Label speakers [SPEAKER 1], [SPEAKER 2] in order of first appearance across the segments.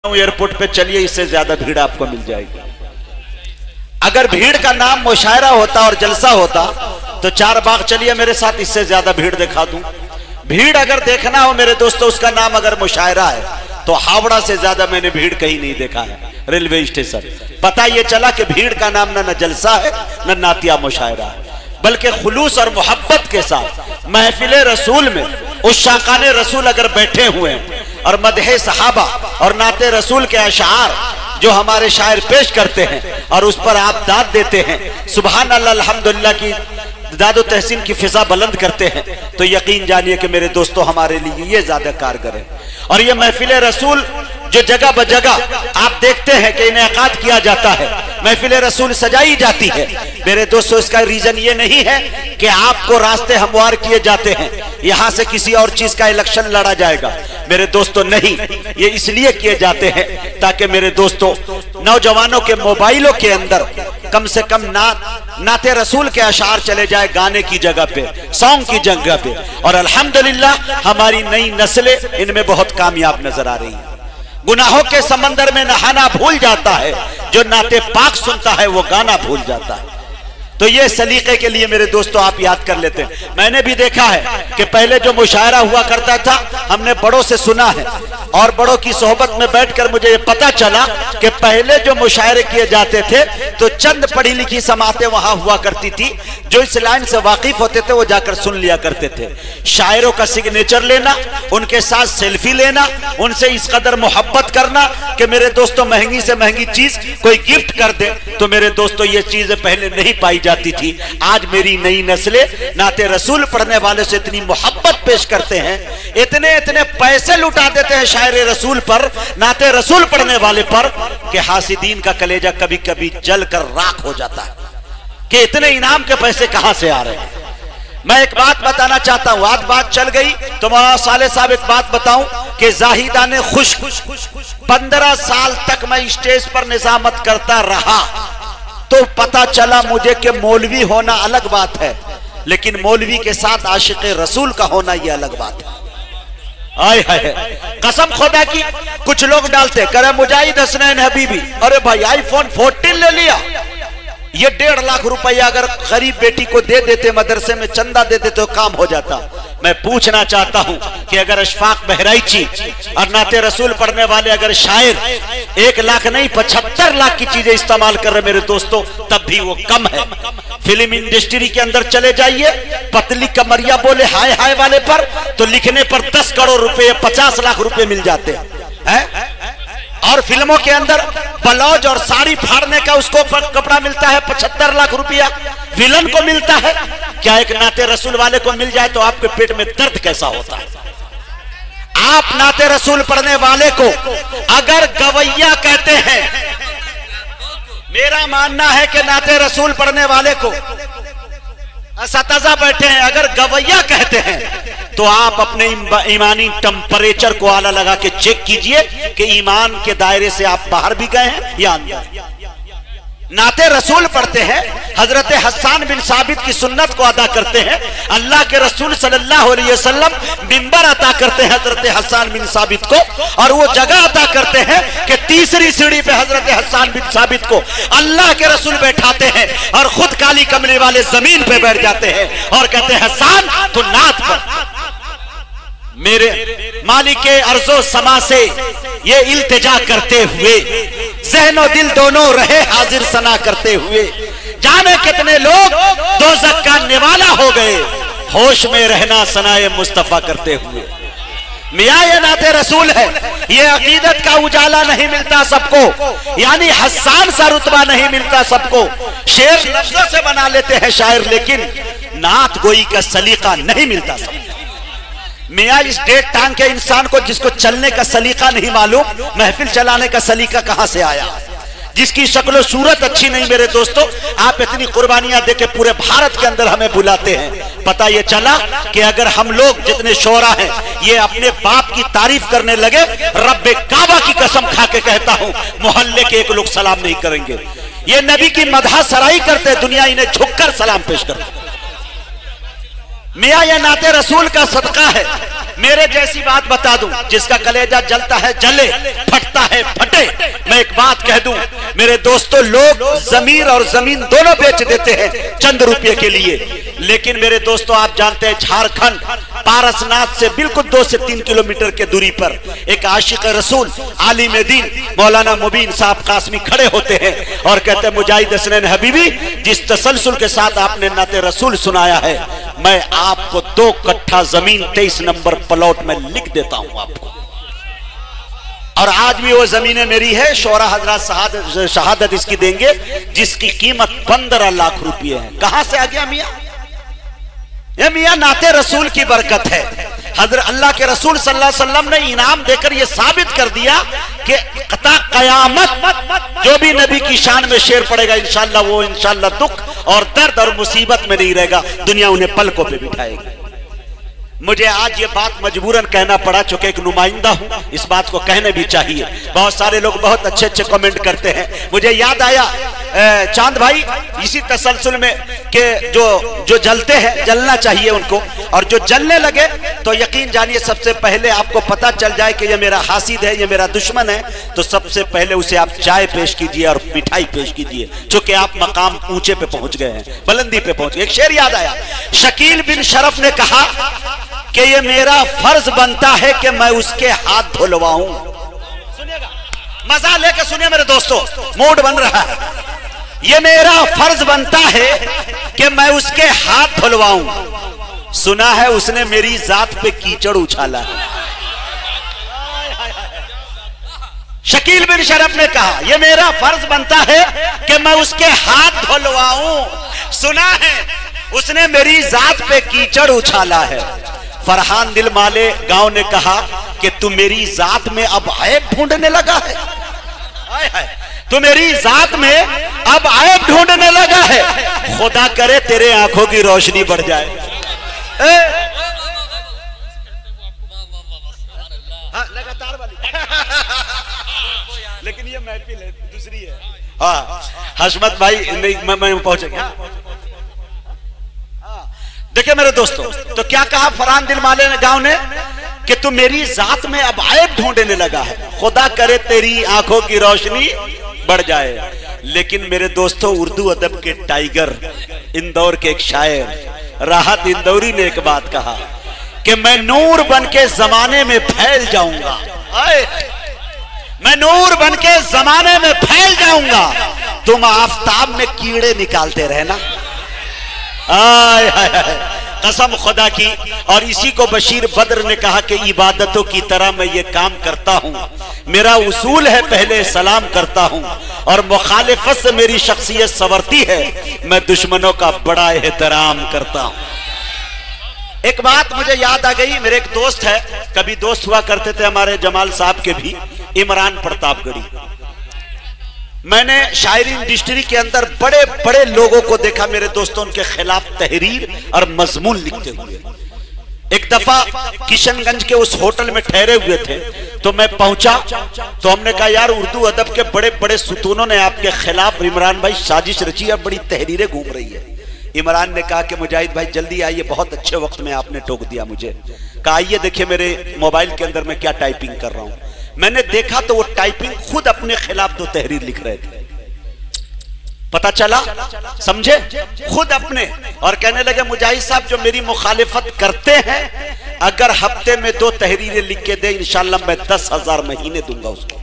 [SPEAKER 1] Airport पे चलिए, इससे ज्यादा भीड़ आपको मिल जाएगी। अगर भीड़ का नाम मुशायरा होता और जलसा होता तो चार बाग चलिए मेरे साथ, इससे ज्यादा भीड़ दिखा दूं। भीड़ अगर देखना हो मेरे दोस्तों, उसका नाम अगर मुशायरा है तो हावड़ा से ज्यादा मैंने भीड़ कहीं नहीं देखा है। रेलवे स्टेशन पता ये चला कि भीड़ का नाम न जलसा है न नातिया मुशायरा है, बल्कि खुलूस और मोहब्बत के साथ महफिले रसूल में उस शाकाने रसूल अगर बैठे हुए हैं और मदहे सहाबा और नाते रसूल के अशार जो हमारे शायर पेश करते हैं और उस पर आप दाद देते हैं, सुभान अल्लाह अल्हम्दुलिल्लाह की दादो तहसीन की फिजा बुलंद करते हैं, तो यकीन जानिए कि मेरे दोस्तों हमारे लिए ये ज्यादा कारगर है। और ये महफिले रसूल जो जगह ब जगह आप देखते हैं कि इनेकाद किया जाता है, महफिले रसूल सजाई जाती है, मेरे दोस्तों इसका रीजन ये नहीं है कि आपको रास्ते हमवार किए जाते हैं, यहां से किसी और चीज का इलेक्शन लड़ा जाएगा, मेरे दोस्तों नहीं, ये इसलिए किए जाते हैं ताकि मेरे दोस्तों नौजवानों के मोबाइलों के अंदर कम से कम नाते रसूल के अशार चले जाए गाने की जगह पे, सॉन्ग की जगह पे। और अल्हम्दुलिल्लाह हमारी नई नस्लें इनमें बहुत कामयाब नजर आ रही है। गुनाहों के समंदर में नहाना भूल जाता है, जो नाते पाक सुनता है वो गाना भूल जाता है। तो ये सलीके के लिए मेरे दोस्तों आप याद कर लेते हैं। मैंने भी देखा है कि पहले जो मुशायरा हुआ करता था हमने बड़ों से सुना है, और बड़ों की सोहबत में बैठकर मुझे ये पता चला कि पहले जो मुशायरे किए जाते थे तो चंद पढ़ी लिखी समातें वहां हुआ करती थी, जो इस लाइन से वाकिफ होते थे वो जाकर सुन लिया करते थे। शायरों का सिग्नेचर लेना, उनके साथ सेल्फी लेना, उनसे इस कदर मोहब्बत करना कि मेरे दोस्तों महंगी से महंगी चीज कोई गिफ्ट कर दे, तो मेरे दोस्तों ये चीजें पहले नहीं पाई जाती थी। आज मेरी नई नस्लें नाते रसूल पढ़ने वाले से इतनी मोहब्बत पेश करते हैं, इतने इतने पैसे लुटा देते हैं शायरे रसूल पर, नाते रसूल पढ़ने वाले पर, कि हासिदीन का कलेजा कभी कभी जल कर राख हो जाता है कि इतने इनाम के पैसे कहां से आ रहे हैं। मैं एक बात बताना चाहता हूं, आज बात चल गई तो मौलाना साले साहब एक बात बताऊं कि जाहिदा ने खुश 15 साल तक मैं स्टेज पर निजामत करता रहा, तो पता चला मुझे कि मौलवी होना अलग बात है, लेकिन मौलवी के साथ आशिक रसूल का होना यह अलग बात है। आए हाय, कसम खुदा की कुछ लोग डालते करे मुजाहिद हसनैन हबीबी, अरे भाई आईफोन 14 ले लिया, ये 1.5 लाख रुपया अगर गरीब बेटी को दे देते, मदरसे में चंदा दे देते तो काम हो जाता। मैं पूछना चाहता हूं कि अगर अशफाक बहराइची और नाते रसूल पढ़ने वाले अगर शायर 1 लाख नहीं 75 लाख की चीजें इस्तेमाल कर रहे मेरे दोस्तों, तब भी वो कम है। फिल्म इंडस्ट्री के अंदर चले जाइए, पतली कमरिया बोले हाय हाय वाले पर तो लिखने पर 10 करोड़ रुपए 50 लाख रुपए मिल जाते हैं। और फिल्मों के अंदर ब्लाउज और साड़ी फाड़ने का उसको कपड़ा मिलता है 75 लाख रुपया, विलन को मिलता है। क्या एक नाते रसूल वाले को मिल जाए तो आपके पेट में दर्द कैसा होता है। आप नाते रसूल पढ़ने वाले को अगर गवैया कहते हैं, मेरा मानना है कि नाते रसूल पढ़ने वाले को असतजा बैठे हैं, अगर गवैया कहते हैं तो आप अपने ईमानी टेम्परेचर को आला लगा के चेक कीजिए कि ईमान के दायरे से आप बाहर भी गए हैं या अंदर। नाते रसूल पढ़ते हैं, हजरत हसन बिन साबित की सुन्नत को अदा करते हैं, अल्लाह के रसूल सल्लल्लाहु अलैहि वसल्लम मिंबर अता करते हैं हजरत हसन बिन साबित को, और वो जगह अता करते हैं कि तीसरी सीढ़ी पे हजरत हसन बिन साबित को अल्लाह के रसूल बैठाते हैं और खुद काली कमली वाले जमीन पे बैठ जाते हैं और कहते हैं हसन तू नात पढ़। मेरे मालिके अर्जो समा से ये इल्तिजा करते हुए ज़हनो दिल दोनों रहे हाजिर सना करते हुए, जाने कितने लोग दोज़ख का निवाला हो गए, होश में रहना सनाए मुस्तफा करते हुए। मियां ये नाते रसूल है, ये अकीदत का उजाला नहीं मिलता सबको, यानी हसन सा रुतबा नहीं मिलता सबको। शेर लफ्जों से बना लेते हैं शायर, लेकिन नात गोई का सलीका नहीं मिलता सबको। मियां इस 1.5 टांग के इंसान को जिसको चलने का सलीका नहीं मालूम, महफिल चलाने का सलीका कहां से आया। जिसकी शक्ल सूरत अच्छी नहीं मेरे दोस्तों, आप इतनी कुर्बानियां देके पूरे भारत के अंदर हमें बुलाते हैं। पता ये चला कि अगर हम लोग जितने शोरा हैं ये अपने बाप की तारीफ करने लगे, रब्बे काबा की कसम खा के कहता हूं मोहल्ले के एक लोग सलाम नहीं करेंगे। ये नबी की मदह सराई करते, दुनिया इन्हें झुककर सलाम पेश करती। मियां ये नाते रसूल का सदका है। मेरे जैसी बात बता दूं, जिसका कलेजा जलता है जले, फटता है एक बात कह दूं मेरे दोस्तों, लोग जमीन और जमीन दोनों बेच देते हैं चंद रुपये के लिए। लेकिन मेरे दोस्तों आप जानते हैं झारखंड पारसनाथ से बिल्कुल 2 से 3 किलोमीटर के दूरी पर एक आशिक रसूल आलिम दीन मौलाना मुबीन साहब कासमी खड़े होते हैं और कहते हैं मुजाहिद हसनैन हबीबी, जिस तसलसल के साथ आपने नाते रसूल सुनाया है, मैं आपको 2 कट्ठा जमीन 23 नंबर प्लॉट में लिख देता हूं आपको। और आज भी वो जमीनें मेरी है। शोरा हजरत शहादत इसकी देंगे जिसकी कीमत 15 लाख रुपए है। कहां से आ गया मियां? ये मियां नाते रसूल की बरकत है। हजरत अल्लाह के रसूल सल्लल्लाहु अलैहि वसल्लम ने इनाम देकर यह साबित कर दिया कि कयामत जो भी नबी की शान में शेर पड़ेगा इंशाअल्लाह वो इंशाअल्लाह दुख और दर्द और मुसीबत में नहीं रहेगा, दुनिया उन्हें पलकों पे बिठाएगी। मुझे आज ये बात मजबूरन कहना पड़ा, चूंकि एक नुमाइंदा हूं, इस बात को कहने भी चाहिए। बहुत सारे लोग बहुत अच्छे अच्छे कमेंट करते हैं। मुझे याद आया चांद भाई इसी तसलसल में कि जो जलते हैं जलना चाहिए उनको, और जो जलने लगे तो यकीन जानिए सबसे पहले आपको पता चल जाए कि ये मेरा हासिद है, ये मेरा दुश्मन है, तो सबसे पहले उसे आप चाय पेश कीजिए और मिठाई पेश कीजिए, चूंकि आप मकाम ऊंचे पे पहुंच गए हैं, बुलंदी पे पहुंच गए। एक शेर याद आया, शकील बिन शरफ ने कहा कि ये मेरा फर्ज बनता है कि मैं उसके हाथ धुलवाऊं। सुनिएगा, मजा लेके सुनिए मेरे दोस्तों, मूड बन रहा है। ये मेरा फर्ज बनता है कि मैं उसके हाथ धुलवाऊं। सुना है उसने मेरी जात पे कीचड़ उछाला है। शकील बिन शरफ ने कहा ये मेरा फर्ज बनता है कि मैं उसके हाथ धुलवाऊं। सुना है उसने मेरी जात पे कीचड़ उछाला है। फरहान दिल माले गांव ने कहा कि तू मेरी जात में अब ऐब ढूंढने लगा है। तू मेरी जात में अब ऐब ढूंढने लगा है। खुदा करे तेरे आंखों की रोशनी बढ़ जाए। लगातार वाली लेकिन ये महफिल है दूसरी है। हाँ हशमत भाई नहीं मैं पहुंच गया। देखिए मेरे दोस्तों, तो क्या कहा फरहान दिल माले ने गांव ने कि तू मेरी जात में अब ऐब ढूंढने लगा है। खुदा करे तेरी आंखों की रोशनी बढ़ जाए। लेकिन मेरे दोस्तों उर्दू अदब के टाइगर इंदौर के एक शायर राहत इंदौरी ने एक बात कहा कि मैं नूर बन के जमाने में फैल जाऊंगा। मैं नूर बन के जमाने में फैल जाऊंगा, तुम आफताब में कीड़े निकालते रहना। आय हाय हाय कसम खुदा की। और इसी को बशीर बद्र ने कहा कि इबादतों की तरह मैं ये काम करता हूं। मेरा उसूल है पहले सलाम करता हूं और मुखालिफत से मेरी शख्सियत संवरती है। मैं दुश्मनों का बड़ा एहतराम करता हूं। एक बात मुझे याद आ गई, मेरे एक दोस्त है, कभी दोस्त हुआ करते थे हमारे जमाल साहब के भी, इमरान प्रतापगढ़ी। मैंने शायरी इंडस्ट्री के अंदर बड़े बड़े लोगों को देखा मेरे दोस्तों उनके खिलाफ तहरीर और मजमून लिखते हुए। एक दफा किशनगंज के उस होटल में ठहरे हुए थे तो मैं पहुंचा तो हमने कहा यार उर्दू अदब के बड़े बड़े सुतूनों ने आपके खिलाफ इमरान भाई साजिश रची है, बड़ी तहरीरें घूम रही है। इमरान ने कहा कि मुजाहिद भाई जल्दी आइए, बहुत अच्छे वक्त में आपने टोक दिया मुझे। कहा आइए देखिए मेरे मोबाइल के अंदर मैं क्या टाइपिंग कर रहा हूं। मैंने देखा तो वो टाइपिंग खुद अपने खिलाफ 2 तहरीर लिख रहे थे। पता चला, समझे, खुद अपने। और कहने लगे मुजाहिद साहब जो मेरी मुखालिफत करते हैं अगर हफ्ते में 2 तहरीरें लिख के दे इंशाल्लाह मैं 10,000 महीने दूंगा उसको।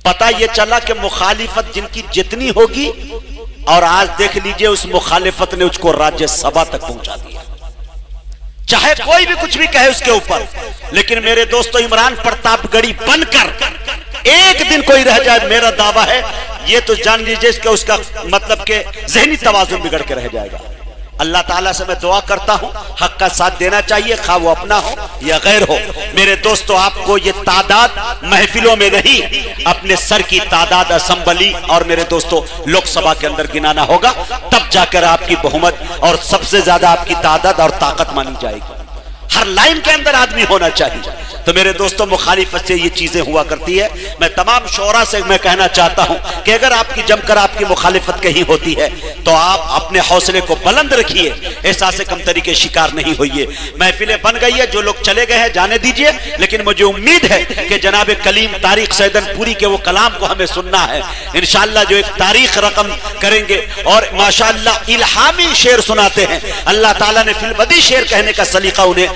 [SPEAKER 1] पता ये चला कि मुखालिफत जिनकी जितनी होगी, और आज देख लीजिए उस मुखालिफत ने उसको राज्यसभा तक पहुंचा दिया। चाहे कोई भी कुछ भी कहे उसके ऊपर, लेकिन मेरे दोस्तों इमरान प्रतापगढ़ी बनकर एक दिन कोई रह जाए, मेरा दावा है ये तो जान लीजिए कि उसका मतलब के ज़हनी तवाज़ुन बिगड़ के रह जाएगा। अल्लाह ताला से मैं दुआ करता हूं हक का साथ देना चाहिए, खा वो अपना हो या गैर हो। मेरे दोस्तों आपको ये तादाद महफिलों में नहीं, अपने सर की तादाद असेंबली और मेरे दोस्तों लोकसभा के अंदर गिनाना होगा, तब जाकर आपकी बहुमत और सबसे ज्यादा आपकी तादाद और ताकत मानी जाएगी। हर लाइन के अंदर आदमी होना चाहिए। तो मेरे दोस्तों, मुखालिफत से ये चीजें हुआ करती है। मैं तमाम शोरा से मैं कहना चाहता हूं कि अगर आपकी जमकर आपकी मुखालिफत कहीं होती है तो आप अपने हौसले को बुलंद रखिए, एहसास कमतरी के शिकार नहीं होइए। महफिलें बन गई है, जो लोग चले गए हैं जाने दीजिए, लेकिन मुझे उम्मीद है कि जनाब कलीम तारिक सैदनपुरी के वो कलाम को हमें सुनना है। इंशाअल्लाह जो एक तारीख रकम करेंगे और माशाअल्लाह इल्हामी शेर सुनाते हैं। अल्लाह ताला ने फिल बदी शेर कहने का सलीका उन्हें